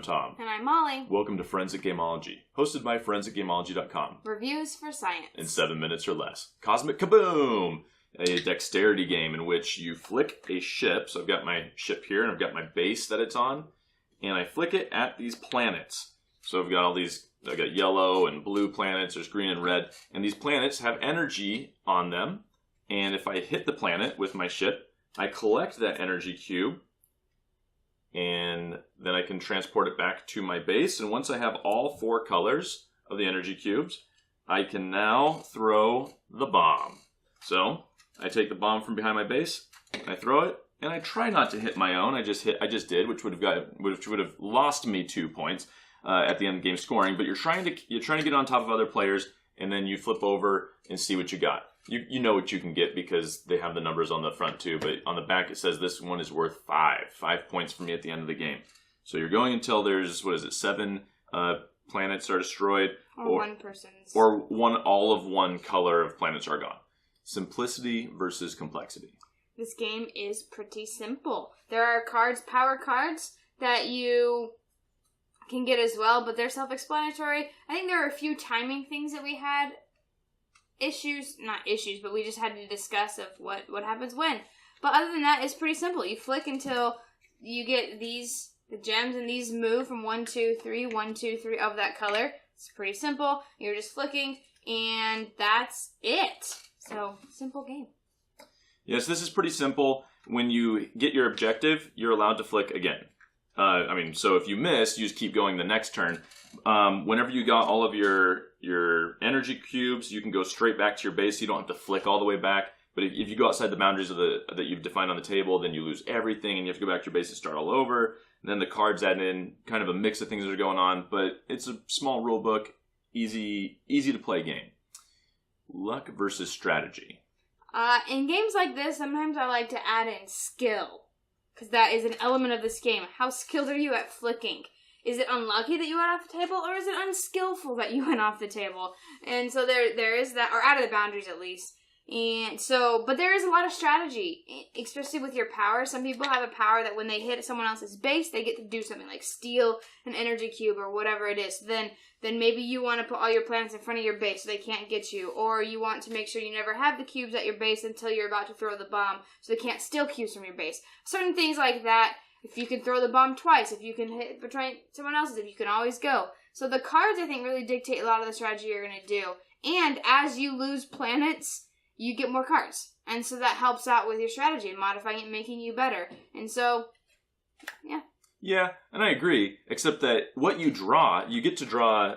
Tom. And I'm Molly. Welcome to Forensic Gameology, hosted by ForensicGameology.com. Reviews for science. In 7 minutes or less. Cosmic Kaboom! A dexterity game in which you flick a ship. So I've got my ship here, and I've got my base that it's on. And I flick it at these planets. So I've got all these, I've got yellow and blue planets, there's green and red. And these planets have energy on them. And if I hit the planet with my ship, I collect that energy cube. And then I can transport it back to my base. And once I have all 4 colors of the energy cubes, I can now throw the bomb. So I take the bomb from behind my base, I throw it, and I try not to hit my own. I just did, which would have lost me 2 points at the end of the game scoring. But you're trying to get on top of other players, and then you flip over and see what you got. You know what you can get because they have the numbers on the front too, but on the back it says this one is worth 5 points for me at the end of the game. So you're going until there's, 7 planets are destroyed, or 1 person's, or all of one color of planets are gone. Simplicity versus complexity. This game is pretty simple. There are cards, power cards, that you can get as well, but they're self-explanatory. I think there are a few timing things that we had not issues, but we just had to discuss of what happens when. But other than that, it's pretty simple. You flick until you get the gems, and these move from 1, 2, 3, 1, 2, 3 of that color. It's pretty simple. You're just flicking, and that's it. So, simple game. Yes, this is pretty simple. When you get your objective, you're allowed to flick again. So if you miss, you just keep going the next turn. Whenever you got all of your energy cubes, you can go straight back to your base. You don't have to flick all the way back. But if you go outside the boundaries that you've defined on the table, then you lose everything, and you have to go back to your base and start all over. And then the cards add in kind of a mix of things that are going on. But it's a small rule book, easy to play game. Luck versus strategy. In games like this, sometimes I like to add in skill. Because that is an element of this game. How skilled are you at flicking? Is it unlucky that you went off the table, or is it unskillful that you went off the table? And so there is that, or out of the boundaries at least. And so, but there is a lot of strategy, especially with your power. Some people have a power that when they hit someone else's base, they get to do something like steal an energy cube or whatever it is. Then maybe you want to put all your planets in front of your base so they can't get you. Or you want to make sure you never have the cubes at your base until you're about to throw the bomb so they can't steal cubes from your base. Certain things like that. If you can throw the bomb twice, if you can hit between someone else's, if you can always go. So the cards, I think, really dictate a lot of the strategy you're going to do. And as you lose planets, you get more cards. And so that helps out with your strategy and modifying it, making you better. And so, yeah. Yeah, and I agree, except that what you draw, you get to draw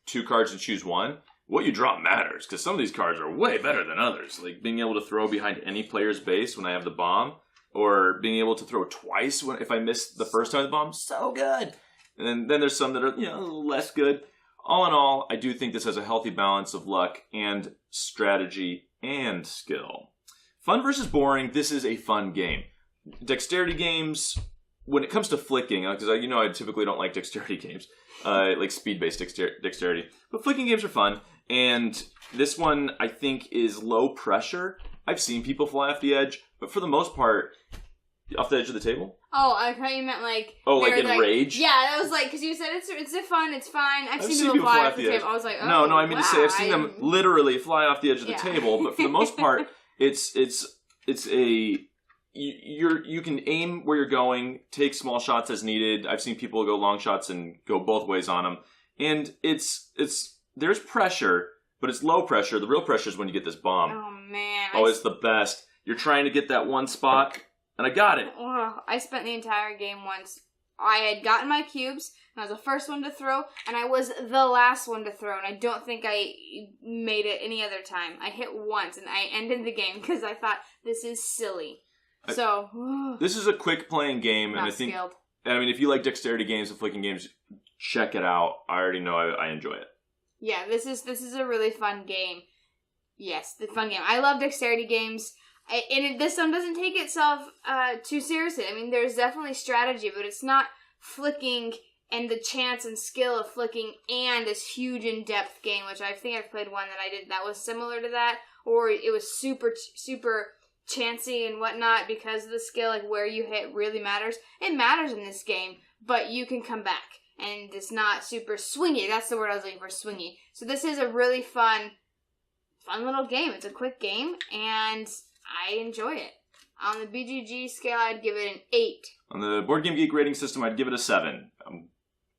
2 cards and choose one. What you draw matters, because some of these cards are way better than others. Like being able to throw behind any player's base when I have the bomb, or being able to throw twice if I miss the first time with the bomb, so good. And then there's some that are a little less good. All in all, I do think this has a healthy balance of luck and strategy and skill. Fun versus boring, this is a fun game. Dexterity games, when it comes to flicking, because I typically don't like dexterity games, like speed-based dexterity, but flicking games are fun, and this one, I think, is low pressure. I've seen people fly off the edge, but for the most part, off the edge of the table? Oh, I thought you meant like... Oh, like in Rage? Yeah, that was like, because you said it's fun, it's fine. I've seen people fly off the table. I was like, oh, No, I mean to say, I've seen them literally fly off the edge of the table, but for the most part, it's a... You can aim where you're going, take small shots as needed. I've seen people go long shots and go both ways on them. And there's pressure, but it's low pressure. The real pressure is when you get this bomb. Oh, man. It's the best. You're trying to get that one spot, and I got it. I spent the entire game once. I had gotten my cubes, and I was the first one to throw, and I was the last one to throw, and I don't think I made it any other time. I hit once, and I ended the game because I thought, this is silly. This is a quick playing game, and skilled. If you like dexterity games and flicking games, check it out. I already know I enjoy it. Yeah, this is a really fun game. Yes, the fun game. I love dexterity games. This one doesn't take itself too seriously. There's definitely strategy, but it's not flicking and the chance and skill of flicking and this huge in-depth game, which I think I've played one that I did that was similar to that, or it was super, super chancy and whatnot because of the skill, like where you hit really matters. It matters in this game, but you can come back. And it's not super swingy. That's the word I was looking for, swingy. So this is a really fun little game. It's a quick game, and I enjoy it. On the BGG scale, I'd give it an 8. On the Board Game Geek rating system, I'd give it a 7. I'm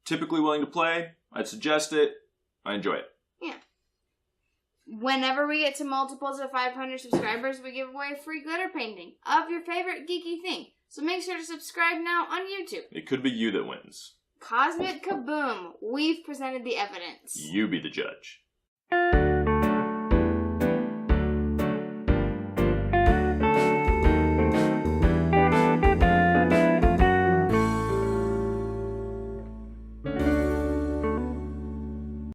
typically willing to play. I'd suggest it. I enjoy it. Yeah. Whenever we get to multiples of 500 subscribers, we give away a free glitter painting of your favorite geeky thing. So make sure to subscribe now on YouTube. It could be you that wins. Cosmic Kaboom. We've presented the evidence. You be the judge.